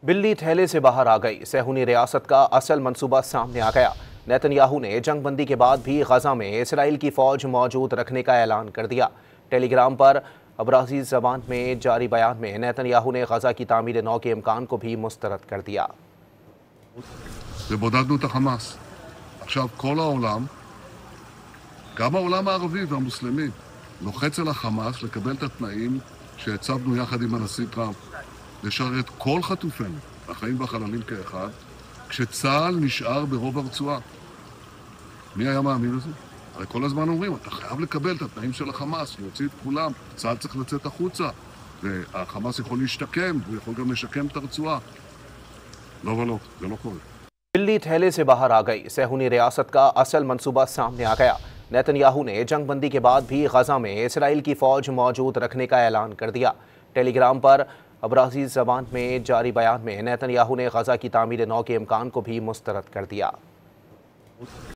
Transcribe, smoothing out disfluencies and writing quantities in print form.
बिल्ली थैले से बाहर आ गई। सहूनी रियासत का असल मंसूबा सामने आ गया। नेतन्याहू ने जंगबंदी के बाद भी गजा में इसराइल की फौज मौजूद रखने का ऐलान कर दिया। टेलीग्राम पर अब्राज़ी ज़बान में जारी बयान में नेतन्याहू ने गजा की तामीर नौ के इम्कान को भी मुस्तरद कर दिया। ובודדנו את החמאס. עכשיו כל העולם, גם העולם הערבי והמוסלמי, לוחץ על החמאס לקבל את התנאים שהצבנו יחד עם הנשיא טראמפ, לשרת כל חטופינו, החיים והחללים כאחד, כשצה"ל נשאר ברוב הרצועה. מי היה מאמין לזה? הרי כל הזמן אומרים, אתה חייב לקבל את התנאים של החמאס, להוציא את כולם, צה"ל צריך לצאת החוצה, והחמאס יכול להשתקם, הוא יכול גם לשקם את הרצועה. לא ולא, זה לא קורה. बिल्ली थैले से बाहर आ गई। सहूनी रियासत का असल मंसूबा सामने आ गया। नेतन्याहू ने जंगबंदी के बाद भी गजा में इसराइल की फौज मौजूद रखने का ऐलान कर दिया। टेलीग्राम पर अब्राज़ी ज़बान में जारी बयान में नेतन्याहू ने गजा की तामीर नौ के इम्कान को भी मुस्तरद कर दिया।